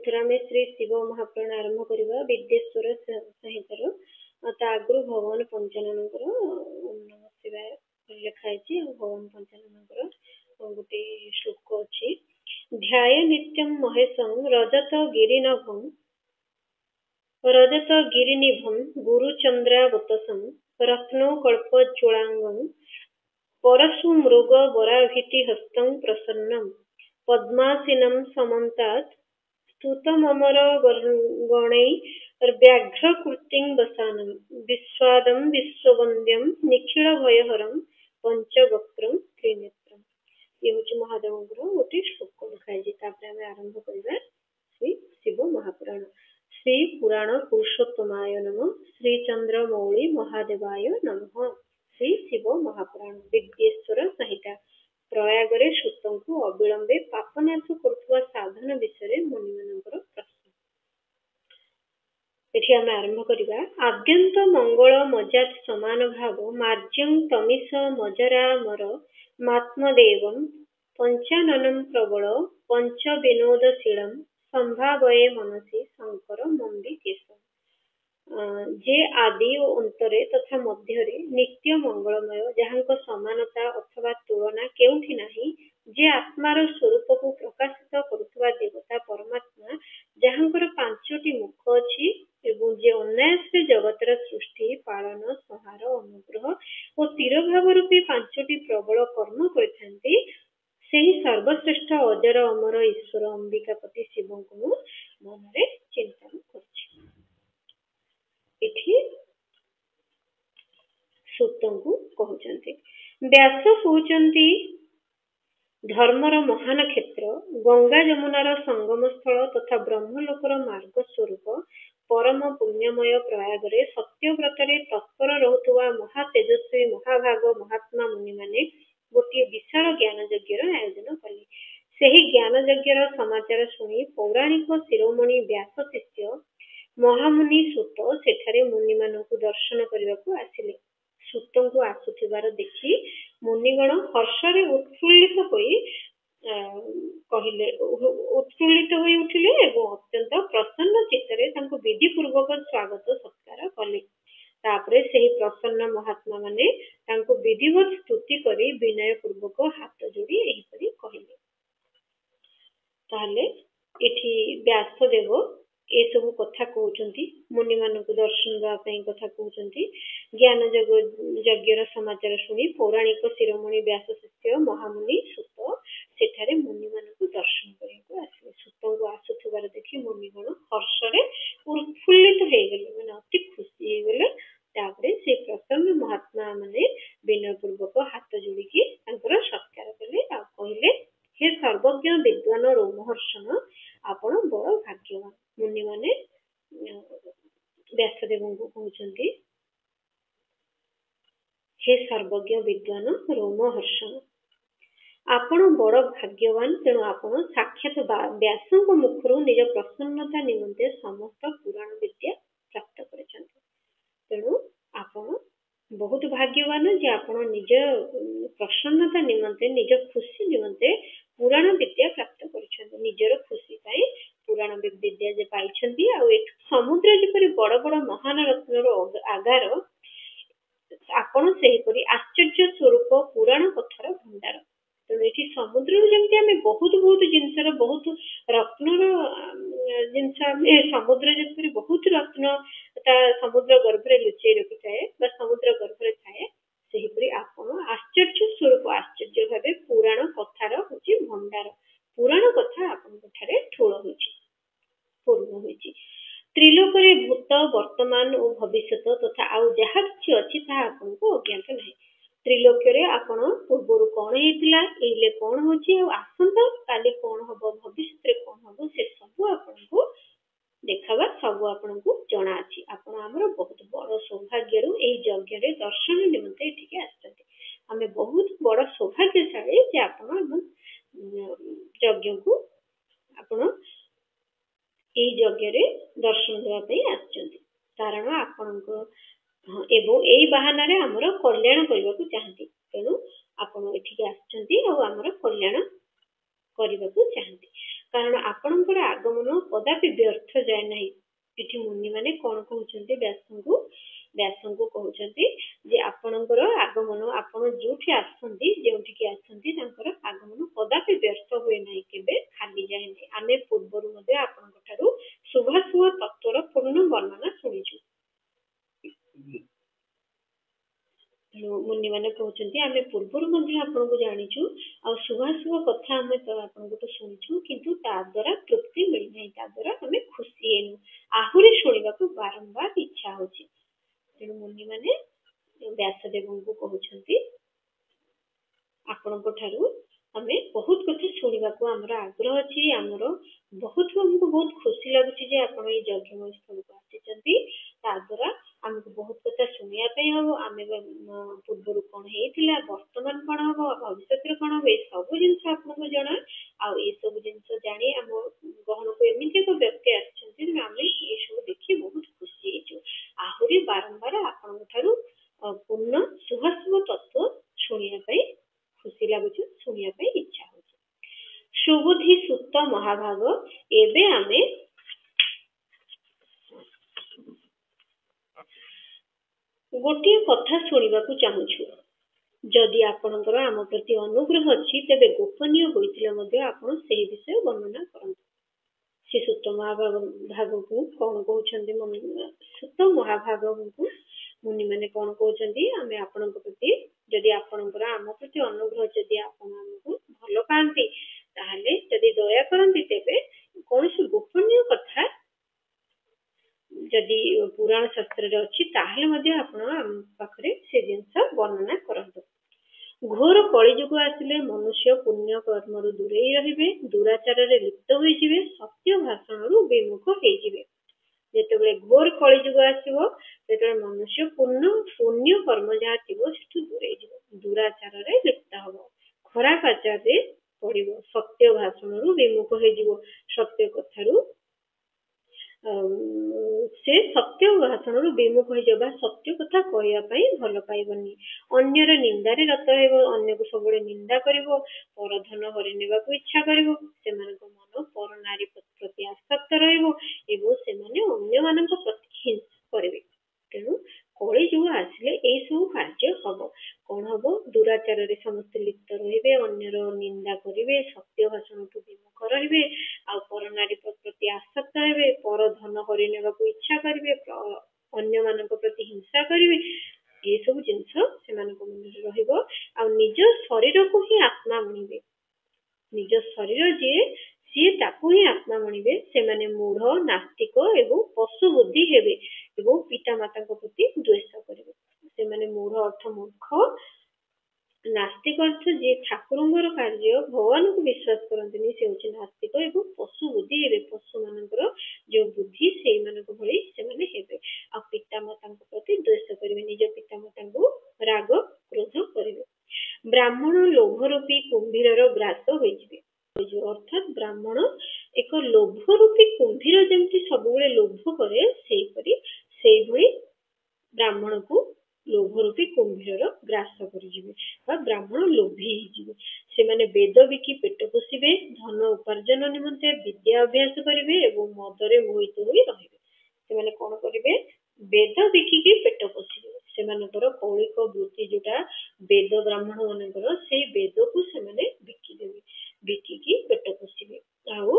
ଏଥର ଆମେ ଶ୍ରୀ ଶିବ ମହାପୁରାଣ ଆରମ୍ଭ କରିବା ବିଦ୍ୟେଶ୍ୱର ସଂହିତାର। ତା ଆଗରୁ ଭଗବାନ ପଞ୍ଚାନନଙ୍କର ଓମ୍ ନମଃ ଶିବାୟ ଲେଖା ହେଇଛି ଆଉ ଭଗବାନ ପଞ୍ଚାନନଙ୍କର ଗୋଟେ ଶ୍ଲୋକ ଅଛି। ଧ୍ୟାୟ ନିତ୍ୟଂ ମହେଶଂ ରଜତ ଗିରିନିଭଂ ଗୁରୁଚନ୍ଦ୍ରାବତସଂ ରତ୍ନୋ କଳ୍ପଜ୍ୱଳାଙ୍ଗଂ ପରଶୁ ମୃଗ ବରାଭିତି ହସ୍ତଂ ପ୍ରସନ୍ନಂ ପଦ୍ମାସୀనం ସମନ୍ତାତ୍ ಸ್ತುತಮಮರ ಗಣೈ ವ್ಯಾಘ್ರ ಕೃತಿಂ ವಸಾನಂ ವಿಶ್ವಾದಂ ವಿಶ್ವವಂದ್ಯಂ ನಿಖಿଳ ಭಯಹರಂ ପଞ୍ଚବକ୍ତ୍ରಂ ତ୍ରିନେତ୍ରಂ। ଇଏ ହଉଛି ମହାଦେବଙ୍କର ଗୋଟେ ଶ୍ଲୋକ ଲେଖା ହେଇଛି। ତାପରେ ଆମେ ଆରମ୍ଭ କରିବା ଶ୍ରୀ ଶିବ ମହାପୁରାଣ। ଶ୍ରୀ ପୁରାଣ ପୁରୁଷୋତ୍ତମାୟ ନମଃ। ଶ୍ରୀ ଚନ୍ଦ୍ରମୌଳି ମହାଦେବାୟ ନମଃ। ଶ୍ରୀ ଶିବ ମହାପୁରାଣ ବିଦ୍ୟେଶ୍ୱର ସଂହିତା। ପ୍ରୟାଗରେ ସୂତଙ୍କୁ ଅବିଳମ୍ବେ ପାପନାଶ କରୁଥିବା ସାଧନ ବିଷୟରେ ମୁନିମାନଙ୍କର ପ୍ରଶ୍ନ। ଏଠି ଆମେ ଆରମ୍ଭ କରିବା। ଆଦ୍ୟନ୍ତ ମଙ୍ଗଳ ମଜାତ ସମାନ ଭାବ ମାର୍ଜ୍ୟଂ ତମିଶ ମଜରାମର ମାତ୍ମଦେବଂ ପଞ୍ଚାନନଂ ପ୍ରବଳ ପଞ୍ଚ ବିନୋଦଶୀଳଂ ସମ୍ଭାବୟେ ମନସି ଶଙ୍କର ମମ୍ବିକେଶଂ। ଯେ ଆଦି ଓ ଅନ୍ତରେ ତଥା ମଧ୍ୟରେ ନିତ୍ୟ ମଙ୍ଗଳମୟ, ଯାହାଙ୍କ ସମାନତା ଅଥବା ତୁଳନା କେଉଁଠି ନାହିଁ, ଯେ ଆତ୍ମାର ସ୍ୱରୂପକୁ ପ୍ରକାଶିତ କରୁଥିବା ଦେବତା ପରମାତ୍ମା, ଯାହାଙ୍କର 5ଟି ମୁଖ ଅଛି ଏବଂ ଯେ ଅନାୟାସରେ ଜଗତର ସୃଷ୍ଟି ପାଳନ ସଂହାର ଅନୁଗ୍ରହ ଓ ତିରୋଭାବ ରୂପୀ 5ଟି ପ୍ରବଳ କର୍ମ କରିଥାନ୍ତି, ସେହି ସର୍ବଶ୍ରେଷ୍ଠ ଅଜର ଅମର ଈଶ୍ୱର ଅମ୍ବିକାପତି ଶିବଙ୍କୁ ମୁଁ ମନରେ ଚିନ୍ତନ କରୁଛି। ଏଠି ସୂତଙ୍କୁ କହୁଛନ୍ତି। ବ୍ୟାସ କହୁଛନ୍ତି ଧର୍ମର ମହାନ କ୍ଷେତ୍ର, ଗଙ୍ଗା ଯମୁନାର ସଙ୍ଗମ ସ୍ଥଳ ତଥା ବ୍ରହ୍ମଲୋକର ମାର୍ଗ ସ୍ୱରୂପ ପରମ ପୁଣ୍ୟମୟ ପ୍ରୟାଗରେ ସତ୍ୟବ୍ରତରେ ତତ୍ପର ରହୁଥିବା ମହାତେଜସ୍ୱୀ ମହାଭାଗ ମହାତ୍ମା ମୁନିମାନେ ଗୋଟିଏ ବିଶାଳ ଜ୍ଞାନ ଯଜ୍ଞର ଆୟୋଜନ କଲେ। ସେହି ଜ୍ଞାନ ଯଜ୍ଞର ସମାଚାର ଶୁଣି ପୌରାଣିକ ଶିରୋମଣି ବ୍ୟାସ ଶିଷ୍ୟ ମହାମୁନି ସୂତ ସେଠାରେ ମୁନିମାନଙ୍କୁ ଦର୍ଶନ କରିବାକୁ ଆସିଲେ। ସୂତଙ୍କୁ ଆସୁଥିବାର ଦେଖି ମୁନିଗଣ ହର୍ଷରେ ଉତ୍ଫୁଲ୍ଲିତ ହୋଇ ଉଠିଲେ ଏବଂ ଅତ୍ୟନ୍ତ ପ୍ରସନ୍ନ ଚିତ୍ତରେ ତାଙ୍କୁ ବିଧିପୂର୍ବକ ସ୍ୱାଗତ ସତ୍କାର କଲେ। ତାପରେ ସେହି ପ୍ରସନ୍ନ ମହାତ୍ମା ମାନେ ତାଙ୍କୁ ବିଧିବତ ସ୍ତୁତି କରି ବିନୟ ପୂର୍ବକ ହାତ ଯୋଡ଼ି ଏହିପରି କହିଲେ। ତାହେଲେ ଏଠି ବ୍ୟାସଦେବ ଏସବୁ କଥା କହୁଛନ୍ତି, ମୁନିମାନଙ୍କୁ ଦର୍ଶନ ଦେବା ପାଇଁ କଥା କହୁଛନ୍ତି। ଜ୍ଞାନ ଯଜ୍ଞର ସମାଚାର ଶୁଣି ପୌରାଣିକ ଶିରୋମଣି ବ୍ୟାସ ଶିଷ୍ୟ ମହାମୁନି ସୂତ ସେଠାରେ ମୁନିମାନଙ୍କୁ ଦର୍ଶନ କରିବାକୁ ଆସିଲେ। ସୂତଙ୍କୁ ଆସୁଥିବାର ଦେଖି ମୁନିଗଣ ହର୍ଷରେ ଉତ୍ଫୁଲ୍ଲିତ ହେଇଗଲେ, ମାନେ ଅତି ଖୁସି ହେଇଗଲେ। ତାପରେ ସେ ପ୍ରସନ୍ନ ମହାତ୍ମା ମାନେ ବିନୟ ପୂର୍ବକ ହାତ ଯୋଡ଼ିକି ତାଙ୍କର ସତ୍କାର କଲେ ଆଉ କହିଲେ, ହେ ସର୍ବଜ୍ଞ ବିଦ୍ୱାନ ରୋମହର୍ଷଣ, ଆପଣ ବଡ଼ ଭାଗ୍ୟବାନ। ମୁନିମାନେ ବ୍ୟାସଦେବଙ୍କୁ କହୁଛନ୍ତି, ହେ ସର୍ବଜ୍ଞ ବିଦ୍ୱାନ ରୋମହର୍ଷଣ, ଆପଣ ବଡ଼ ଭାଗ୍ୟବାନ। ତେଣୁ ଆପଣ ସାକ୍ଷାତ ବ୍ୟାସଙ୍କ ମୁଖରୁ ନିଜ ପ୍ରସନ୍ନତା ନିମନ୍ତେ ସମସ୍ତ ପୁରାଣ ବିଦ୍ୟା ପ୍ରାପ୍ତ କରିଛନ୍ତି। ତେଣୁ ଆପଣ ବହୁତ ଭାଗ୍ୟବାନ ଯେ ଆପଣ ନିଜ ପ୍ରସନ୍ନତା ନିମନ୍ତେ, ନିଜ ଖୁସି ନିମନ୍ତେ ପୁରାଣ ବିଦ୍ୟା ପ୍ରାପ୍ତ କରିଛନ୍ତି। ନିଜର ଖୁସି ପାଇଁ ପୁରାଣ ବିଦ୍ୟା ଯେ ପାଇଛନ୍ତି। ଆଉ ଏଠୁ ସମୁଦ୍ର ଯେପରି ବଡ଼ ବଡ଼ ମହାନ ରତ୍ନର ଆଗାର, ଆପଣ ସେହିପରି ଆଶ୍ଚର୍ଯ୍ୟ ସ୍ୱରୂପ ପୁରାଣ କଥାର ଭଣ୍ଡାର। ତେଣୁ ଏଠି ସମୁଦ୍ରରୁ ଯେମିତି ଆମେ ବହୁତ ଜିନିଷର, ବହୁତ ରତ୍ନର ଜିନିଷ, ଆମେ ସମୁଦ୍ର ଯେପରି ବହୁତ ରତ୍ନ ତା ସମୁଦ୍ର ଗର୍ଭରେ ଲୁଚେଇ ରଖିଥାଏ ବା ସମୁଦ୍ର ଗର୍ଭରେ ଥାଏ, ସେହିପରି ଆପଣ ଆଶ୍ଚର୍ଯ୍ୟ ସ୍ୱରୂପ, ଆଶ୍ଚର୍ଯ୍ୟ ଭାବେ ପୁରାଣ କଥାର ହଉଛି ଭଣ୍ଡାର। ପୁରାଣ କଥା ଆପଣଙ୍କ ଠାରେ ଠୁଳ ହୋଇଛି, ପୂର୍ଣ୍ଣ ହୋଇଛି। ତ୍ରିଲୋକରେ ଭୂତ ବର୍ତ୍ତମାନ ଓ ଭବିଷ୍ୟତ ତଥା ଆଉ ଯାହା କିଛି ଅଛି ତାହା ଆପଣଙ୍କୁ ଅଜ୍ଞାତ ନାହିଁ। ତ୍ରିଲୋକ୍ୟରେ ଆପଣ ପୂର୍ବରୁ କଣ ହେଇଥିଲା, ଏଇଲେ କଣ ହଉଛି, ଆଉ ଆସନ୍ତା କାଲି କଣ ହବ, ଭବିଷ୍ୟତରେ କଣ ହବ, ସେ ସବୁ ଆପଣଙ୍କୁ ଦେଖାବା, ସବୁ ଆପଣଙ୍କୁ ଜଣା ଅଛି। ଆପଣ ଆମର ବହୁତ ବଡ଼ ସୌଭାଗ୍ୟରୁ ଏହି ଯଜ୍ଞରେ ଦର୍ଶନ ନିମନ୍ତେ ଏଠିକି ଆସିଛନ୍ତି। ଆମେ ବହୁତ ବଡ଼ ସୌଭାଗ୍ୟଶାଳୀ ଯେ ଆପଣ ଆମ ଯଜ୍ଞକୁ, ଆପଣ ଏଇ ଯଜ୍ଞରେ ଦର୍ଶନ ଦେବା ପାଇଁ ଆସିଛନ୍ତି। କାରଣ ଆପଣଙ୍କ ଏବଂ ଏଇ ବାହାନାରେ ଆମର କଲ୍ୟାଣ କରିବାକୁ ଚାହାନ୍ତି। ତେଣୁ ଆପଣ ଏଠିକି ଆସିଛନ୍ତି ଆଉ ଆମର କଲ୍ୟାଣ କରିବାକୁ ଚାହାନ୍ତି। କାରଣ ଆପଣଙ୍କର ଆଗମନ କଦାପି ବ୍ୟର୍ଥ ଯାଏ ନାହିଁ। ଏଠି ମୁନି ମାନେ କଣ କହୁଛନ୍ତି ବ୍ୟାସଙ୍କୁ କହୁଛନ୍ତି ଯେ ଆପଣଙ୍କର ଆଗମନ, ଆପଣ ଯୋଉଠି ଆସନ୍ତି, ଯେଉଁଠିକି ଆସନ୍ତି, ତାଙ୍କର ଆଗମନ କଦାପି ବ୍ୟର୍ଥ ହୁଏ ନାହିଁ, କେବେ ଖାଲି ଯାଏ ନାହିଁ। ଆମେ ପୂର୍ବରୁ ମଧ୍ୟ ଆପଣଙ୍କ ଠାରୁ ଶୁଭାଶୁଭ ତତ୍ତ୍ୱର ପୂର୍ଣ୍ଣ ବର୍ଣ୍ଣନା ଶୁଣିଛୁ। ମୁନି ମାନେ କହୁଛନ୍ତି ଆମେ ପୂର୍ବରୁ ମଧ୍ୟ ଆପଣଙ୍କୁ ଜାଣିଛୁ, ଆଉ ଶୁଭାଶୁଭ କଥା ଆମେ ଆପଣଙ୍କଠୁ ଶୁଣିଛୁ, କିନ୍ତୁ ତା ଦ୍ୱାରା ତୃପ୍ତି ମିଳିନାହିଁ, ତା ଦ୍ୱାରା ଆମେ ଖୁସି ହେଇନୁ, ଆହୁରି ଶୁଣିବାକୁ ବାରମ୍ବାର ଇଚ୍ଛା ହଉଛି। ତେଣୁ ମୁନି ମାନେ ବ୍ୟାସଦେବଙ୍କୁ କହୁଛନ୍ତି ଆପଣଙ୍କ ଠାରୁ ଆମେ ବହୁତ କଥା ଶୁଣିବାକୁ ଆମର ଆଗ୍ରହ ଅଛି, ଆମକୁ ବହୁତ ଖୁସି ଲାଗୁଛି ଯେ ଆପଣ ଏଇ ଯଜ୍ଞମୟ ସ୍ଥଳକୁ ଆସିଛନ୍ତି। ତା ଦ୍ୱାରା ଆମକୁ ବହୁତ କଥା ଶୁଣିବା ପାଇଁ ହବ। ଆମେ ପୂର୍ବରୁ କଣ ହେଇଥିଲା, ବର୍ତ୍ତମାନ କଣ ହବ, ଭବିଷ୍ୟତରେ କଣ ହବ, ଏ ସବୁ ଜିନିଷ ଆପଣଙ୍କୁ ଜଣା। ଆଉ ଏସବୁ ଜିନିଷ ଜାଣି ଆମ ଗହଣକୁ ଏମିତି ଏକ ବ୍ୟକ୍ତି ଆସିଛନ୍ତି ଯେ ଆମେ ଏସବୁ ଦେଖି ବହୁତ ଖୁସି ହେଇଛୁ, ଆହୁରି ବାରମ୍ବାର ଆପଣଙ୍କ ଠାରୁ ପୂର୍ଣ୍ଣ ଶୁଭାଶୁଭ ତତ୍ତ୍ୱ ଶୁଣିବା ପାଇଁ ଖୁସି ଲାଗୁଛି, ଶୁଣିବା ପାଇଁ ଇଚ୍ଛା ହଉଛି। ସୁବୁଦ୍ଧି ସୁତ ମହାଭାଗ, ଏବେ ଆମେ ଗୋଟିଏ କଥା ଶୁଣିବାକୁ ଚାହୁଁଛୁ। ଯଦି ଆପଣଙ୍କର ଆମ ପ୍ରତି ଅନୁଗ୍ରହ ଅଛି, ତେବେ ଗୋପନୀୟ ହୋଇଥିଲେ ମଧ୍ୟ ଆପଣ ସେହି ବିଷୟ ବର୍ଣ୍ଣନା କରନ୍ତୁ। ସେ ସୁତ ମହାଭାଗକୁ କଣ କହୁଛନ୍ତି? ସୁତ ମହାଭାଗକୁ ମୁନି ମାନେ କଣ କହୁଛନ୍ତି? ଆମେ ଆପଣଙ୍କ ପ୍ରତି, ଯଦି ଆପଣଙ୍କର ଆମ ପ୍ରତି ଅନୁଗ୍ରହ, ଯଦି ଆପଣ ଆମକୁ ଭଲ ପାଆନ୍ତି, ତାହେଲେ ଯଦି ଦୟା କରନ୍ତି, ତେବେ କୌଣସି ଗୋପନୀୟ କଥା ଯଦି ପୁରାଣ ଶାସ୍ତ୍ରରେ ଅଛି, ତାହେଲେ ମଧ୍ୟ ଆପଣ ଆମ ପାଖରେ ସେ ଜିନିଷ ବର୍ଣ୍ଣନା କରନ୍ତୁ। ଘୋର କଳିଯୁଗ ଆସିଲେ ମନୁଷ୍ୟ ପୁଣ୍ୟ କର୍ମରୁ ଦୂରେଇ ରହିବେ, ଦୁରାଚାରରେ ଲିପ୍ତ ହୋଇଯିବେ, ସତ୍ୟ ଭାଷଣରୁ ବିମୁଖ ହେଇଯିବେ। ଯେତେବେଳେ ଘୋର କଳିଯୁଗ ଆସିବ, ସେତେବେଳେ ମନୁଷ୍ୟ ପୁଣ୍ୟ କର୍ମ ଯାହା ଥିବ ସେଠୁ ଦୂରେଇ ଯିବ, ଦୁରାଚାରରେ ଲିପ୍ତ ହବ, ଖରାପ ଆଚାରରେ ପଡିବ, ସତ୍ୟ ଭାଷଣରୁ ବିମୁଖ ହେଇଯିବ, ସତ୍ୟ କଥାରୁ ସେ ସତ୍ୟ ଭାଷଣରୁ ବିମୁଖ ହେଇଯିବ ବା ସତ୍ୟ କଥା କହିବା ପାଇଁ ଭଲ ପାଇବନି, ଅନ୍ୟର ନିନ୍ଦାରେ ରତ ହେବ, ଅନ୍ୟକୁ ସବୁବେଳେ ନିନ୍ଦା କରିବ, ପରଧନ ହରି ନେବାକୁ ଇଚ୍ଛା କରିବ, ସେମାନଙ୍କ ମନ ପର ନାରୀ ପ୍ରତି ଆସକ୍ତ ରହିବ ଏବଂ ସେମାନେ ଅନ୍ୟମାନଙ୍କ ପ୍ରତି ହିଂସା କରିବେ। ତେଣୁ କଳି ଯୁଗ ଆସିଲେ ଏଇ ସବୁ କାର୍ଯ୍ୟ ହବ। କଣ ହବ? ଦୁରାଚାରରେ ସମସ୍ତେ ଲିପ୍ତ ରହିବେ, ଅନ୍ୟର ନିନ୍ଦା କରିବେ, ସତ୍ୟ ଭାଷଣଠୁ ବିମୁଖ ରହିବେ, ଆଉ ପର ନାରୀ ପ୍ରତି ଆସକ୍ତ ହେବେ, ପର ଧନ ହରି ନେବାକୁ ଇଚ୍ଛା କରିବେ, ଅନ୍ୟମାନଙ୍କ ପ୍ରତି ହିଂସା କରିବେ। ଏସବୁ ଜିନିଷ ସେମାନଙ୍କ ମନରେ ରହିବ। ଆଉ ନିଜ ଶରୀରକୁ ହିଁ ଆତ୍ମା ମଣିବେ, ନିଜ ଶରୀର ଯିଏ, ସିଏ ତାକୁ ହିଁ ଆତ୍ମା ମଣିବେ। ସେମାନେ ମୂଢ, ନାସ୍ତିକ ଏବଂ ପଶୁ ବୁଦ୍ଧି ହେବେ ଏବଂ ପିତାମାତାଙ୍କ ପ୍ରତି ଦ୍ୱେଷ କରିବେ। ସେମାନେ ମୂଢ ଅର୍ଥ ମୂର୍ଖ, ନାସ୍ତିକ ଅର୍ଥ ଯିଏ ଠାକୁରଙ୍କର କାର୍ଯ୍ୟ, ଭଗବାନଙ୍କୁ ବିଶ୍ୱାସ କରନ୍ତିନି, ସେ ହଉଛି ନାସ୍ତିକ, ଏବଂ ପଶୁ ବୁଦ୍ଧି ହେବେ, ପଶୁ ମାନଙ୍କର ଯୋଉ ବୁଦ୍ଧି ସେଇମାନଙ୍କ ଭଳି ସେମାନେ ହେବେ। ଆଉ ପିତାମାତାଙ୍କ ପ୍ରତି ଦ୍ୱେଷ କରିବେ, ନିଜ ପିତାମାତାଙ୍କୁ ରାଗ କ୍ରୋଧ କରିବେ। ବ୍ରାହ୍ମଣ ଲୋଭ ରୂପୀ କୁମ୍ଭୀରର ଗ୍ରାସ ହୋଇଯିବେ। ଅର୍ଥାତ ବ୍ରାହ୍ମଣ ଏକ ଲୋଭ ରୂପୀ କୁମ୍ଭୀର ଯେମିତି ସବୁବେଳେ ଲୋଭ କରେ, ସେଇଭଳି ବ୍ରାହ୍ମଣକୁ ଲୋଭ ରୂପୀ କୁମ୍ଭୀରର ଗ୍ରାସ କରିଯିବେ ବା ବ୍ରାହ୍ମଣ ଲୋଭୀ ହେଇଯିବେ। ସେମାନେ ବେଦ ବିକି ପେଟ ପୋଷିବେ, ଧନ ଉପାର୍ଜନ ନିମନ୍ତେ ବିଦ୍ୟା ଅଭ୍ୟାସ କରିବେ ଏବଂ ମଦରେ ମୋହିତ ହୋଇ ରହିବେ। ସେମାନେ କଣ କରିବେ? ବେଦ ବିକିକି ପେଟ ପୋଷିବେ। ସେମାନଙ୍କର କୌଳିକ ବୃତ୍ତି ଯୋଉଟା ବେଦ ବ୍ରାହ୍ମଣ ମାନଙ୍କର, ସେଇ ବେଦକୁ ସେମାନେ ବିକିଦେବେ, ବିକିକି ପେଟ ପୋଷିବେ, ଆଉ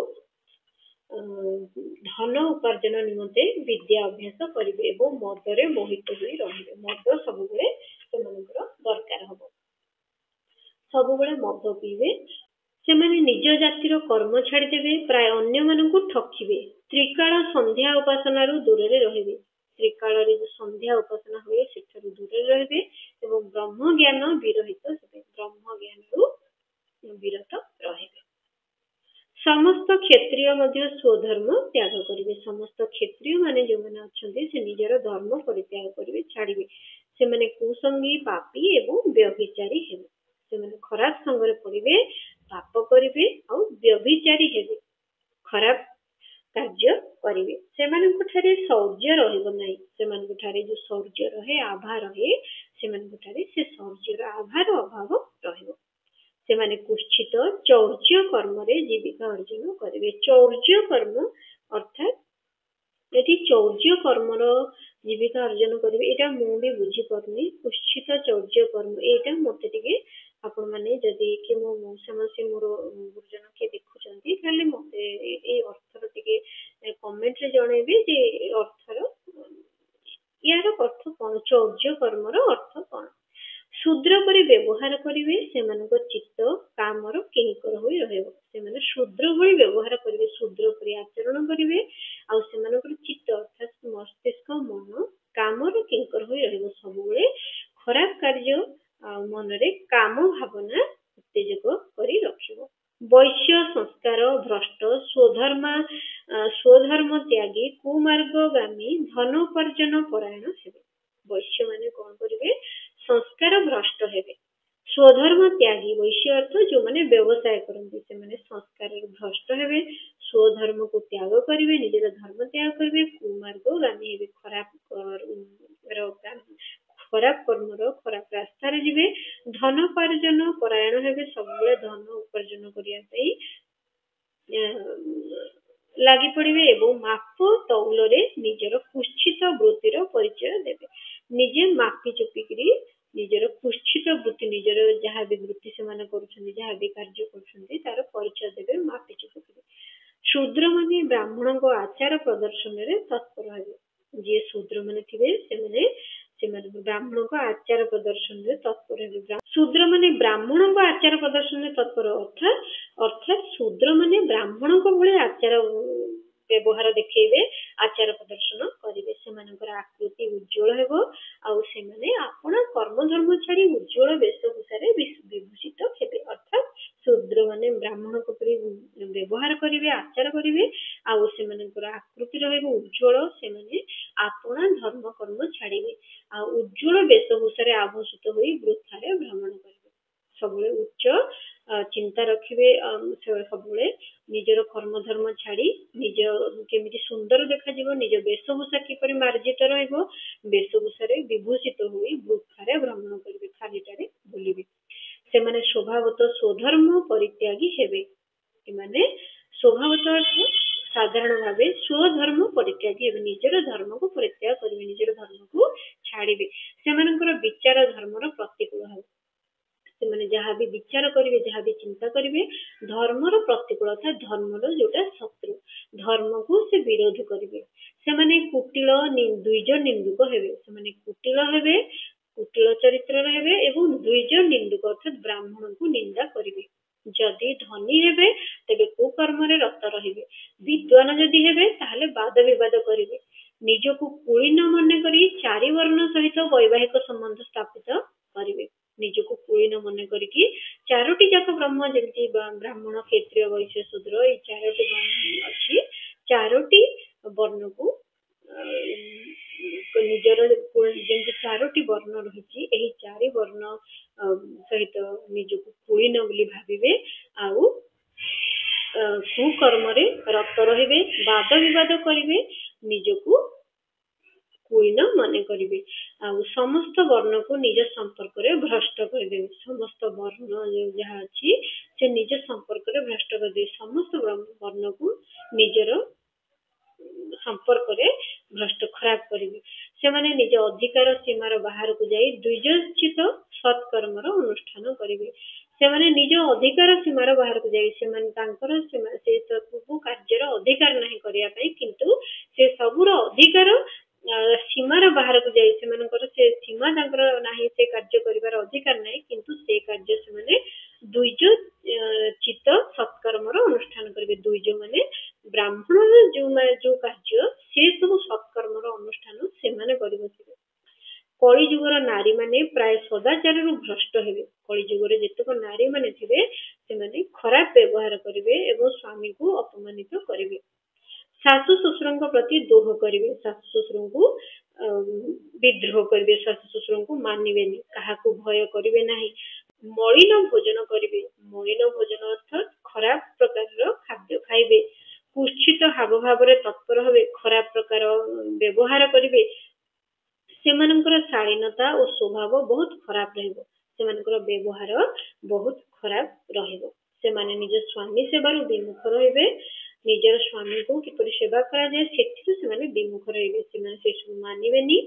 ଧନ ଉପାର୍ଜନ ନିମନ୍ତେ ବିଦ୍ୟା ଅଭ୍ୟାସ କରିବେ ଏବଂ ମଦରେ ମୋହିତ ହୋଇ ରହିବେ। ମଦ ସବୁବେଳେ ସେମାନଙ୍କର ଦରକାର ହବ, ସବୁବେଳେ ମଦ ପିଇବେ। ସେମାନେ ନିଜ ଜାତିର କର୍ମ ଛାଡ଼ିଦେବେ, ପ୍ରାୟ ଅନ୍ୟମାନଙ୍କୁ ଠକିବେ। ତ୍ରିକାଳ ସନ୍ଧ୍ୟା ଉପାସନାରୁ ଦୂରରେ ରହିବେ। ତ୍ରିକାଳରେ ଯୋଉ ସନ୍ଧ୍ୟା ଉପାସନା ହୁଏ ସେଠାରୁ ଦୂରରେ ରହିବେ ଏବଂ ବ୍ରହ୍ମ ଜ୍ଞାନ ବିରହିତ ହେବେ, ବ୍ରହ୍ମ ଜ୍ଞାନରୁ ବିରତ ରହିବେ। ସମସ୍ତ କ୍ଷତ୍ରିୟ ମଧ୍ୟ ସ୍ୱଧର୍ମ ତ୍ୟାଗ କରିବେ। ସମସ୍ତ କ୍ଷତ୍ରିୟ ମାନେ ଯୋଉମାନେ ଅଛନ୍ତି, ସେ ନିଜର ଧର୍ମ ପରିତ୍ୟାଗ କରିବେ, ଛାଡ଼ିବେ। ସେମାନେ କୁସଙ୍ଗୀ, ପାପୀ ଏବଂ ବ୍ୟଭିଚାରୀ ହେବେ। ସେମାନେ ଖରାପ ସଙ୍ଗରେ ପଡ଼ିବେ, ପାପ କରିବେ ଆଉ ବ୍ୟଭିଚାରୀ ହେବେ, ଖରାପ କାର୍ଯ୍ୟ କରିବେ। ସେମାନଙ୍କ ଠାରେ ଶୌର୍ଯ୍ୟ ରହିବ ନାହିଁ। ସେମାନଙ୍କ ଠାରେ ଯୋଉ ଶୌର୍ଯ୍ୟ ରହେ, ଆଭା ରହେ, ସେମାନଙ୍କ ଠାରେ ସେ ଶୌର୍ଯ୍ୟର ଆଭାର ଅଭାବ ରହିବ। ସେମାନେ କୁଶ୍ଚିତ ଚୌର୍ଯ୍ୟ କର୍ମରେ ଜୀବିକା ଅର୍ଜନ କରିବେ। ଚୌର୍ଯ୍ୟ କର୍ମ ଅର୍ଥାତ୍ ଏଠି ଚୌର୍ଯ୍ୟ କର୍ମର ଜୀବିକା ଅର୍ଜନ କରିବେ, ଏଇଟା ମୁଁ ବି ବୁଝିପାରୁନି। କୁଶ୍ଚିତ ଚୌର୍ଯ୍ୟ କର୍ମ ଏଇଟା ମତେ ଟିକେ ଆପଣ ମାନେ ଯଦି କି ମୋ ମଉସା ମାଉସୀ ମୋର ଗୁରୁଜନ କିଏ ଦେଖୁଛନ୍ତି ତାହେଲେ ମତେ ଏଇ ଅର୍ଥର ଟିକେ କମେଣ୍ଟରେ ଜଣେଇବେ ଯେ ଅର୍ଥର ୟାର ଅର୍ଥ କଣ, ଚୌର୍ଯ୍ୟ କର୍ମର ଅର୍ଥ କଣ। ଶୂଦ୍ର ପରି ବ୍ୟବହାର କରିବେ, ସେମାନଙ୍କ ଚିତ୍ତ କାମର କିଙ୍କର ହୋଇ ରହିବ। ସେମାନେ ଶୂଦ୍ର ଭଳି ବ୍ୟବହାର କରିବେ, ଶୂଦ୍ର ପରି ଆଚରଣ କରିବେ, ଆଉ ସେମାନଙ୍କର ଚିତ୍ତ ଅର୍ଥାତ୍ ମସ୍ତିଷ୍କ ମନ କାମର କିଙ୍କର ହୋଇ ରହିବ। ସବୁବେଳେ ଖରାପ କାର୍ଯ୍ୟ ଆଉ ମନରେ କାମ ଭାବନା ଉତ୍ତେଜକ କରି ରଖିବ। ବୈଶ୍ୟ ସଂସ୍କାର ଭ୍ରଷ୍ଟ ସ୍ୱଧର୍ମ ତ୍ୟାଗୀ କୁମାର୍ଗଗାମୀ ଧନ ଉପାର୍ଜନ ପରାୟଣ ହେବେ। ବୈଶ୍ୟ ମାନେ କଣ କରିବେ, ସଂସ୍କାର ଭ୍ରଷ୍ଟ ହେବେ। ସ୍ୱଧର୍ମ ତ୍ୟାଗୀ, ବୈଶ୍ୟ ଅର୍ଥ ଯୋଉମାନେ ବ୍ୟବସାୟ କରନ୍ତି, ସେମାନେ ସଂସ୍କାରରେ ଭ୍ରଷ୍ଟ ହେବେ, ସ୍ୱଧର୍ମକୁ ତ୍ୟାଗ କରିବେ, ନିଜର ଧର୍ମ ତ୍ୟାଗ କରିବେ, କୁମାର୍ଗଗାମୀ ହେବେ, ଖରାପ କର୍ମର ଖରାପ ରାସ୍ତାରେ ଯିବେ, ଧନ ଉପାର୍ଜନ ପରାୟଣ ହେବେ, ସବୁବେଳେ ଧନ ଉପାର୍ଜନ କରିବା ପାଇଁ ଲାଗି ପଡିବେ ଏବଂ ମାପ ତଉଲରେ ନିଜର କୁଶ୍ଚିତ ବୃତ୍ତିର ପରିଚୟ ଦେବେ। ନିଜେ ମାପି ଚୁପିକିରି ନିଜର କୁଶ୍ଚିତ ବୃତ୍ତି, ନିଜର ଯାହା ବି ବୃତ୍ତି ସେମାନେ କରୁଛନ୍ତି, ଯାହା ବି କାର୍ଯ୍ୟ କରୁଛନ୍ତି ତାର ପରିଚୟ ଦେବେ ମାପି ଚୁପିକିରି। ଶୂଦ୍ର ମାନେ ବ୍ରାହ୍ମଣଙ୍କ ଆଚାର ପ୍ରଦର୍ଶନରେ ତତ୍ପର ହେବେ। ଯିଏ ଶୂଦ୍ର ମାନେ ଥିବେ ସେମାନେ ବ୍ରାହ୍ମଣଙ୍କ ଆଚାର ପ୍ରଦର୍ଶନରେ ତତ୍ପର ହେବେ। ଶୂଦ୍ର ମାନେ ବ୍ରାହ୍ମଣଙ୍କ ଆଚାର ପ୍ରଦର୍ଶନରେ ତତ୍ପର ଅର୍ଥାତ୍ ଶୂଦ୍ର ମାନେ ବ୍ରାହ୍ମଣଙ୍କ ଭଳି ଆଚାର ବ୍ୟବହାର ଦେଖେଇବେ, ଆଚାର ପ୍ରଦର୍ଶନ କରିବେ। ସେମାନଙ୍କର ଆକୃତି ଉଜ୍ଜ୍ୱଳ ହେବ, ଆଉ ସେମାନେ ଆପଣା କର୍ମ ଧର୍ମ ଛାଡି ଉଜ୍ଜ୍ୱଳ ବେଶଭୂଷାରେ ବିଭୂଷିତ ହେବେ। ଅର୍ଥାତ୍ ଶୂଦ୍ର ମାନେ ବ୍ରାହ୍ମଣଙ୍କ ପରି ବ୍ୟବହାର କରିବେ, ଆଚାର କରିବେ, ଆଉ ସେମାନଙ୍କର ଆକୃତି ରହିବ ଉଜ୍ଜ୍ୱଳ। ସେମାନେ ଆପଣା ଧର୍ମ କର୍ମ ଛାଡିବେ ଆଉ ଉଜ୍ଜ୍ୱଳ ବେଶଭୂଷାରେ ଆଭୂଷିତ ହୋଇ ବୃଥାରେ ଭ୍ରମଣ କରିବେ। ସବୁବେଳେ ଉଚ୍ଚ ଚିନ୍ତା ରଖିବେ, ସବୁବେଳେ ନିଜର କର୍ମ ଧର୍ମ ଛାଡି ନିଜ କେମିତି ସୁନ୍ଦର ଦେଖାଯିବ, ନିଜ ବେଶଭୂଷା କିପରି ମାର୍ଜିତ ରହିବ, ବେଶଭୂଷାରେ ବିଭୂଷିତ ହୋଇ ବୃଥାରେ ଭ୍ରମଣ କରିବେ, ଖାଲିଟାରେ ବୁଲିବେ। ସେମାନେ ସ୍ୱଭାବତଃ ସ୍ୱଧର୍ମ ପରିତ୍ୟାଗୀ ହେବେ। ଏମାନେ ସ୍ୱଭାବତଃ ସାଧାରଣ ଭାବେ ସ୍ୱଧର୍ମ ପରିତ୍ୟାଗୀ ହେବେ, ନିଜର ଧର୍ମକୁ ପରିତ୍ୟାଗ କରିବେ, ନିଜର ଧର୍ମକୁ ଛାଡିବେ। ସେମାନଙ୍କର ବିଚାର ଧର୍ମର ପ୍ରତିକୂଳ ହେବ। ସେମାନେ ଯାହା ବି ବିଚାର କରିବେ, ଯାହା ବି ଚିନ୍ତା କରିବେ, ଧର୍ମର ପ୍ରତିକୂଳ ଅର୍ଥାତ୍ ଧର୍ମର ଯୋଉଟା ଶତ୍ରୁ, ଧର୍ମକୁ ସେ ବିରୋଧ କରିବେ। ସେମାନେ କୁଟିଳ ଦ୍ୱିଜ ନିନ୍ଦୁକ ହେବେ। ସେମାନେ କୁଟିଳ ହେବେ, କୁଟିଳ ଚରିତ୍ରର ହେବେ ଏବଂ ଦ୍ୱିଜ ନିନ୍ଦୁକ ଅର୍ଥାତ୍ ବ୍ରାହ୍ମଣଙ୍କୁ ନିନ୍ଦା କରିବେ। ଯଦି ଧନୀ ହେବେ ତେବେ କୁକର୍ମରେ ରତ ରହିବେ। ବିଦ୍ୱାନ ଯଦି ହେବେ ତାହେଲେ ବାଦ ବିବାଦ କରିବେ। ନିଜକୁ କୁଳୀନ ମନେ କରି ଚାରି ବର୍ଣ୍ଣ ସହିତ ବୈବାହିକ ସମ୍ବନ୍ଧ ସ୍ଥାପିତ କରିବେ। ନିଜକୁ କୁଳୀନ ମନେ କରିକି ଚାରୋଟି ଯାକ ବ୍ରହ୍ମ, ଯେମିତି ବ୍ରାହ୍ମଣ କ୍ଷତ୍ରିୟ ବୈଶ୍ୟ ଶୂଦ୍ର, ଏଇ ଚାରୋଟି ଅଛି, ଚାରୋଟି ବର୍ଣ୍ଣକୁ ନିଜର ଯେମିତି ଚାରୋଟି ବର୍ଣ୍ଣ ରହିଛି, ଏହି ଚାରି ବର୍ଣ୍ଣ ସହିତ ନିଜକୁ କୁଳୀନ ବୋଲି ଭାବିବେ ଆଉ କୁକର୍ମରେ ରତ ରହିବେ, ବାଦ ବିବାଦ କରିବେ, ନିଜକୁ କୁଳୀନ ମନେ କରିବେ ଆଉ ସମସ୍ତ ବର୍ଣ୍ଣକୁ ନିଜ ସମ୍ପର୍କରେ ଭ୍ରଷ୍ଟ କରିଦେବେ। ସମସ୍ତ ବର୍ଣ୍ଣ ଯାହା ଅଛି ସେ ନିଜ ସମ୍ପର୍କରେ ଭ୍ରଷ୍ଟ କରିଦେବେ। ସମସ୍ତ ବର୍ଣ୍ଣକୁ ନିଜର ସମ୍ପର୍କରେ ଭ୍ରଷ୍ଟ ଖରାପ କରିବେ। ସେମାନେ ନିଜ ଅଧିକାର ସୀମାର ବାହାରକୁ ଯାଇ ଦ୍ୱିଜୋଚିତ ସତ୍କର୍ମର ଅନୁଷ୍ଠାନ କରିବେ। ସେମାନେ ନିଜ ଅଧିକାର ସୀମାର ବାହାରକୁ ଯାଇ ସେମାନେ ତାଙ୍କର ସେ ସବୁ କାର୍ଯ୍ୟର ଅଧିକାର ନାହିଁ କରିବା ପାଇଁ, କିନ୍ତୁ ସେ ସବୁର ଅଧିକାର ସୀମାର ବାହାରକୁ ଯାଇ ସେମାନଙ୍କର ସେ ସୀମା ତାଙ୍କର ନାହିଁ, ସେ କାର୍ଯ୍ୟ କରିବାର ଅଧିକାର ନାହିଁ, କିନ୍ତୁ ସେ କାର୍ଯ୍ୟ ସେମାନେ ଦ୍ୱିଜୋଚିତ ସତ୍କର୍ମର ଅନୁଷ୍ଠାନ କରିବେ। ଦ୍ୱିଜ ମାନେ ବ୍ରାହ୍ମଣର ଯୋଉ କାର୍ଯ୍ୟ, ସେ ସବୁ ସତ୍କର୍ମର ଅନୁଷ୍ଠାନ ସେମାନେ କରି ବସିବେ। କଳି ଯୁଗର ନାରୀ ମାନେ ପ୍ରାୟ ସଦାଚାରରୁ ଭ୍ରଷ୍ଟ ହେବେ। କଳି ଯୁଗରେ ଯେତେକ ନାରୀ ମାନେ ଥିବେ ସେମାନେ ଖରାପ ବ୍ୟବହାର କରିବେ ଏବଂ ସ୍ୱାମୀକୁ ଅପମାନିତ କରିବେ। ଶାଶୁ ଶ୍ୱଶୁରଙ୍କ ପ୍ରତି ଦ୍ରୋହ କରିବେ, ଶାଶୁ ଶ୍ୱଶୁରଙ୍କୁ ବିଦ୍ରୋହ କରିବେ, ଶାଶୁ ଶ୍ୱଶୁରଙ୍କୁ ମାନିବେନି, କାହାକୁ ଭୟ କରିବେ ନାହିଁ। ମଳିନ ଭୋଜନ କରିବେ। ମଳିନ ଭୋଜନ ଅର୍ଥାତ୍ ଖରାପ ପ୍ରକାରର ଖାଦ୍ୟ ଖାଇବେ। କୁଶ୍ଚିତ ହାବ ଭାବରେ ତତ୍ପର ହେବେ, ଖରାପ ପ୍ରକାର ବ୍ୟବହାର କରିବେ। ସେମାନଙ୍କର ଶାଳୀନତା ଓ ସ୍ୱଭାବ ବହୁତ ଖରାପ ରହିବ। ସେମାନଙ୍କର ବ୍ୟବହାର ବହୁତ ଖରାପ ରହିବ। ସେମାନେ ନିଜ ସ୍ୱାମୀ ସେବାରୁ ବିମୁଖ ରହିବେ, ନିଜର ସ୍ୱାମୀକୁ କିପରି ସେବା କରାଯାଏ ସେଥିରୁ ସେମାନେ ବିମୁଖ ରହିବେ, ସେମାନେ ସେସବୁ ମାନିବେନି।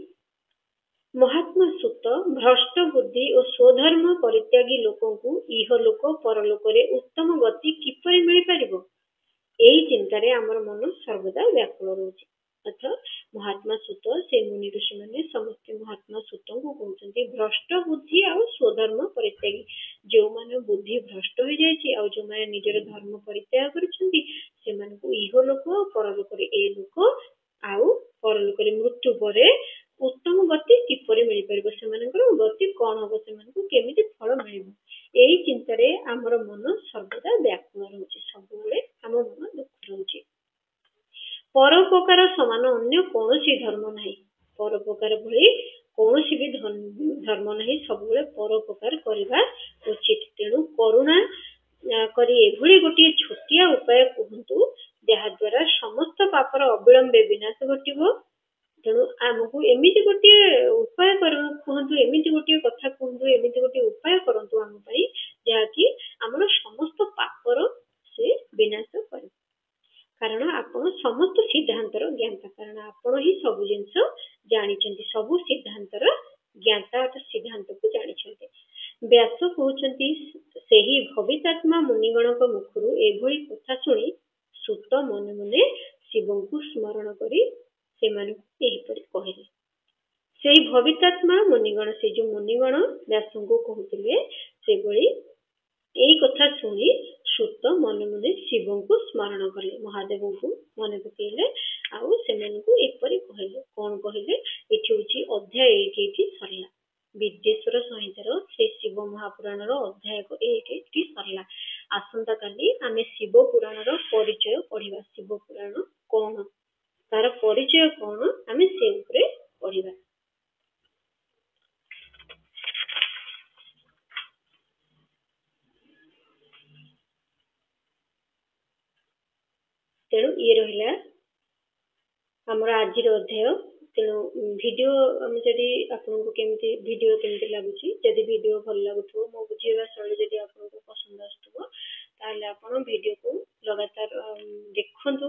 ମହାତ୍ମା ସୁତ ଭ୍ରଷ୍ଟ ବୁଦ୍ଧି ଓ ସ୍ୱଧର୍ମ ପରିତ୍ୟାଗୀ ଲୋକଙ୍କୁ ଇହଲୋକ ପରଲୋକରେ ଉତ୍ତମ ଗତି କିପରି ମିଳିପାରିବ, ଏହି ଚିନ୍ତାରେ ଆମର ମନ ସର୍ବଦା ବ୍ୟାକୁଳ ରହୁଛି। ଅର୍ଥାତ ମହାତ୍ମା ସୁତ ସେ ମୁନି ଋଷି ମାନେ ସମସ୍ତେ ମହାତ୍ମା ସୁତଙ୍କୁ କହୁଛନ୍ତି ଭ୍ରଷ୍ଟ ବୁଦ୍ଧି ଆଉ ସ୍ୱଧର୍ମ ପରିତ୍ୟାଗୀ, ଯେଉଁମାନେ ବୁଦ୍ଧି ଭ୍ରଷ୍ଟ ହୋଇଯାଇଛି ଆଉ ଯେଉଁମାନେ ନିଜର ଧର୍ମ ପରିତ୍ୟାଗ କରିଛନ୍ତି ସେମାନଙ୍କୁ ଇହଲୋକ ପରଲୋକରେ ଏ ଲୋକ ଆଉ ପରଲୋକରେ ମୃତ୍ୟୁ ପରେ ଉତ୍ତମ ଗତି କିପରି ମିଳିପାରିବ, ସେମାନଙ୍କର ଗତି କଣ ହବ, ସେମାନଙ୍କୁ କେମିତି ଫଳ ମିଳିବ, ଏହି ଚିନ୍ତାରେ ଆମର ମନ ସର୍ବଦା ବ୍ୟାକୁଳ ରହୁଛି, ସବୁବେଳେ ଆମ ମନ ଦୁଃଖ ରହୁଛି। ପରୋପକାର ସମାନ ଅନ୍ୟ କୌଣସି ଧର୍ମ ନାହିଁ, ପରୋପକାର ଭଳି କୌଣସି ବି ଧର୍ମ ନାହିଁ, ସବୁବେଳେ ପରୋପକାର କରିବା ଉଚିତ। ତେଣୁ କରୁଣା କରି ଏଭଳି ଗୋଟିଏ ଛୋଟିଆ ଉପାୟ କୁହନ୍ତୁ ଯାହା ଦ୍ୱାରା ସମସ୍ତ ପାପର ଅବିଳମ୍ବେ ବିନାଶ ଘଟିବ। ତେଣୁ ଆମକୁ ଏମିତି ଗୋଟିଏ ଉପାୟ କୁହନ୍ତୁ, ଏମିତି ଗୋଟିଏ କଥା କୁହନ୍ତୁ, ଏମିତି ଗୋଟିଏ ଉପାୟ କରନ୍ତୁ ଆମ ପାଇଁ ଯାହାକି ଆମର ସମସ୍ତ ପାପର ସେ ବିନାଶ କରିବ। କାରଣ ଆପଣ ସମସ୍ତ ସିଦ୍ଧାନ୍ତର ଜ୍ଞାତା, କାରଣ ଆପଣ ହିଁ ସବୁ ଜିନିଷ ଜାଣିଛନ୍ତି, ସବୁ ସିଦ୍ଧାନ୍ତର ଜ୍ଞାତା ଅର୍ଥାତ ସିଦ୍ଧାନ୍ତକୁ ଜାଣିଛନ୍ତି। ବ୍ୟାସ କହୁଛନ୍ତି ସେହି ଭବିତାତ୍ମା ମୁନିଗଣଙ୍କ ମୁଖରୁ ଏଭଳି କଥା ଶୁଣି ସୁତ ମନେ ମନେ ଶିବଙ୍କୁ ସ୍ମରଣ କରି ସେମାନଙ୍କୁ ଏହିପରି କହିଲେ। ସେଇ ଭବିତାତ୍ମା ମୁନିଗଣ, ସେ ଯୋଉ ମୁନିଗଣ ବ୍ୟାସଙ୍କୁ କହୁଥିଲେ, ସେଭଳି ଏଇ କଥା ଶୁଣି ସୁତ ମନେ ମନେ ଶିବଙ୍କୁ ସ୍ମରଣ କଲେ, ମହାଦେବଙ୍କୁ ମନେ ପକେଇଲେ ଆଉ ସେମାନଙ୍କୁ ଏପରି କହିଲେ। କଣ କହିଲେ? ଏଠି ହଉଛି ଅଧ୍ୟାୟ 1 ଏଠି ସରିଲା। ବିଦ୍ୟେଶ୍ଵର ସଂହିତାର ସେ ଶିବ ମହାପୁରାଣର ଅଧ୍ୟାୟ 1 ଏଠି ସରିଲା। ଆସନ୍ତା କାଲି ଆମେ ଶିବ ପୁରାଣର ପରିଚୟ ପଢିବା। ଶିବ ପୁରାଣ କଣ, ତାର ପରିଚୟ କଣ, ଆମେ ସେ ଉପରେ ପଢିବା। ତେଣୁ ଇଏ ରହିଲା ଆମର ଆଜିର ଅଧ୍ୟାୟ। ତେଣୁ ଭିଡିଓ ଆମେ ଯଦି ଆପଣଙ୍କୁ ଭିଡିଓ କେମିତି ଲାଗୁଛି, ଯଦି ଭିଡିଓ ଭଲ ଲାଗୁଥିବ, ମୋ ବୁଝେଇବା ଶୈଳୀ ଯଦି ଆପଣଙ୍କୁ ପସନ୍ଦ ଆସୁଥିବ, ତାହେଲେ ଆପଣ ଭିଡିଓକୁ ଲଗାତାର ଦେଖନ୍ତୁ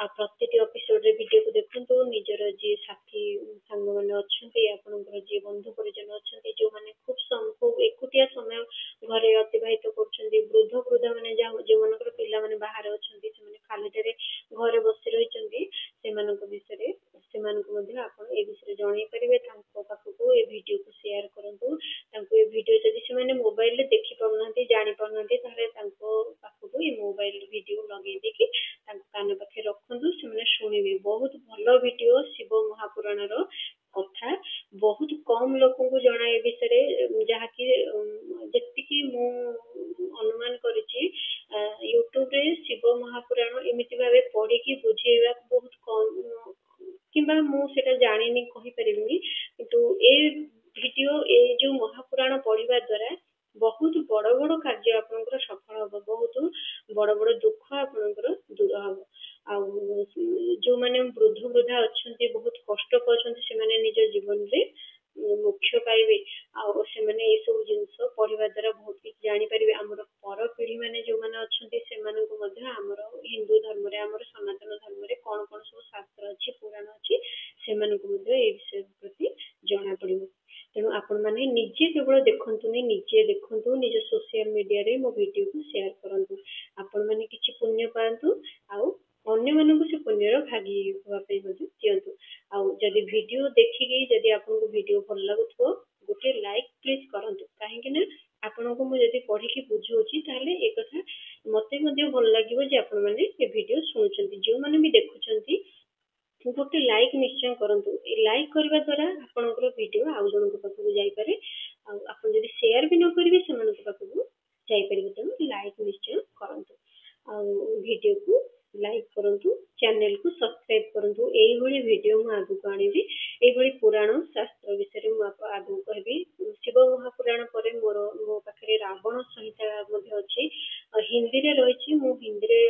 ଆଉ ପ୍ରତିଟି ଏପିସୋଡରେ ଭିଡିଓକୁ ଦେଖନ୍ତୁ। ନିଜର ଯିଏ ସାଥୀ ସାଙ୍ଗମାନେ ଅଛନ୍ତି, ଆପଣଙ୍କର ଯିଏ ବନ୍ଧୁ ପରିଜନ ଅଛନ୍ତି, ଯୋଉମାନେ ଖୁବ୍ ଏକୁଟିଆ ସମୟ ଘରେ ଅତିବାହିତ କରୁଛନ୍ତି, ବୃଦ୍ଧ ବୃଦ୍ଧା ମାନେ ଯୋଉମାନଙ୍କର ପିଲାମାନେ ବାହାରେ ଅଛନ୍ତି, ସେମାନେ ଖାଲିଟାରେ ଘରେ ବସି ରହିଛନ୍ତି, ସେମାନଙ୍କୁ ମଧ୍ୟ ଆପଣ ଏ ବିଷୟରେ ଜଣେଇ ପାରିବେ। ତାଙ୍କ ପାଖକୁ ଏ ଭିଡିଓକୁ ସେୟାର କରନ୍ତୁ। ତାଙ୍କୁ ଏ ଭିଡିଓ ଯଦି ସେମାନେ ମୋବାଇଲରେ ଦେଖି ପାରୁନାହାନ୍ତି, ଜାଣି ପାରୁନାହାନ୍ତି, ତାହେଲେ ତାଙ୍କ ପାଖକୁ ଏ ମୋବାଇଲ ଭିଡିଓ ଲଗେଇ ଦେଇକି ତାଙ୍କ କାନ ପାଖେ ରଖନ୍ତୁ, ସେମାନେ ଶୁଣିବେ। ବହୁତ ଭଲ ଭିଡିଓ, ଶିବ ମହାପୁରାଣର କଥା ବହୁତ କମ ଲୋକଙ୍କୁ ଜଣା ଏ ବିଷୟରେ, ଯାହାକି ଯେତିକି ମୁଁ ଅନୁମାନ କରିଛି ୟୁଟ୍ୟୁବରେ ଶିବ ମହାପୁରାଣ ଏମିତି ଭାବେ ପଢିକି ବୁଝେଇବା ବହୁତ କମ, କିମ୍ବା ମୁଁ ସେଟା ଜାଣିନି କହିପାରିବିନି, କିନ୍ତୁ ଏ ଭିଡିଓ ଏ ଯୋଉ ମହାପୁରାଣ ପଢିବା ଦ୍ୱାରା ବହୁତ ବଡ ବଡ କାର୍ଯ୍ୟ ଆପଣଙ୍କର ସଫଳ ହବ, ବହୁତ ବଡ ବଡ ଦୁଃଖ ଆପଣଙ୍କର ଦୂର ହବ। ଆଉ ଯୋଉମାନେ ବୃଦ୍ଧ ବୃଦ୍ଧା ଅଛନ୍ତି, ବହୁତ କଷ୍ଟ ପାଉଛନ୍ତି, ସେମାନେ ନିଜ ଜୀବନରେ ମୋକ୍ଷ ପାଇବେ ଆଉ ସେମାନେ ଏସବୁ ଜିନିଷ ପଢିବା ଦ୍ୱାରା ବହୁତ କିଛି ଜାଣିପାରିବେ। ଆମର ପର ପିଢି ମାନେ ଯୋଉମାନେ ଅଛନ୍ତି, ସେମାନଙ୍କୁ ମଧ୍ୟ ଆମର ହିନ୍ଦୁ ଧର୍ମରେ, ଆମର ସନାତନ ଧର୍ମରେ କଣ କଣ ସବୁ ଶାସ୍ତ୍ର ଅଛି, ପୁରାଣ ଅଛି, ସେମାନଙ୍କୁ ମଧ୍ୟ ଏ ବିଷୟ ପ୍ରତି ଜଣା ପଡିବ। ତେଣୁ ଆପଣମାନେ ନିଜେ କେବଳ ଦେଖନ୍ତୁନି, ନିଜେ ଦେଖନ୍ତୁ, ନିଜ ସୋସିଆଲ ମିଡିଆରେ ମୋ ଭିଡିଓକୁ ସେୟାର କରନ୍ତୁ। ଆପଣମାନେ କିଛି ପୁଣ୍ୟ ପାଆନ୍ତୁ ଆଉ ଅନ୍ୟମାନଙ୍କୁ ସେ ପୁଣ୍ୟର ଭାଗୀ ହେବା ପାଇଁ ମଧ୍ୟ ଦିଅନ୍ତୁ। ଆଉ ଯଦି ଭିଡିଓ ଦେଖିକି ଯଦି ଆପଣଙ୍କୁ ଭିଡିଓ ଭଲ ଲାଗୁଥିବ, ଗୋଟେ ଲାଇକ୍ ପ୍ଲିଜ କରନ୍ତୁ। କାହିଁକି ନା ଆପଣଙ୍କୁ ମୁଁ ଯଦି ପଢିକି ବୁଝଉଛି, ତାହେଲେ ଏ କଥା ମତେ ମଧ୍ୟ ଭଲ ଲାଗିବ ଯେ ଆପଣମାନେ ଏ ଭିଡିଓ ଶୁଣୁଛନ୍ତି। ଯୋଉମାନେ ବି ଦେଖୁଛନ୍ତି, ଗୋଟେ ଲାଇକ୍ ନିଶ୍ଚୟ କରନ୍ତୁ। ଏ ଲାଇକ୍ କରିବା ଦ୍ୱାରା ଆପଣଙ୍କର ଭିଡିଓ ଆଉ ଜଣଙ୍କ ପାଖକୁ ଯାଇପାରେ, ଆଉ ଆପଣ ଯଦି ସେୟାର ବି ନ କରିବେ ସେମାନଙ୍କ ପାଖକୁ ଯାଇପାରିବେ। ତେଣୁ ଲାଇକ୍ ନିଶ୍ଚୟ କରନ୍ତୁ ଆଉ ଭିଡିଓକୁ ଲାଇକ୍ କରନ୍ତୁ, ଚ୍ୟାନେଲକୁ ସବସ୍କ୍ରାଇବ କରନ୍ତୁ। ଏଇଭଳି ଭିଡିଓ ମୁଁ ଆଗକୁ ଆଣିବି, ଏଇଭଳି ପୁରାଣ ଶାସ୍ତ୍ର ବିଷୟରେ ମୁଁ ଆଗକୁ କହିବି। ଶିବ ମହାପୁରାଣ ପରେ ମୋ ପାଖରେ ରାବଣ ସଂହିତା ମଧ୍ୟ ଅଛି, ହିନ୍ଦୀରେ ରହିଛି, ମୁଁ ହିନ୍ଦୀରେ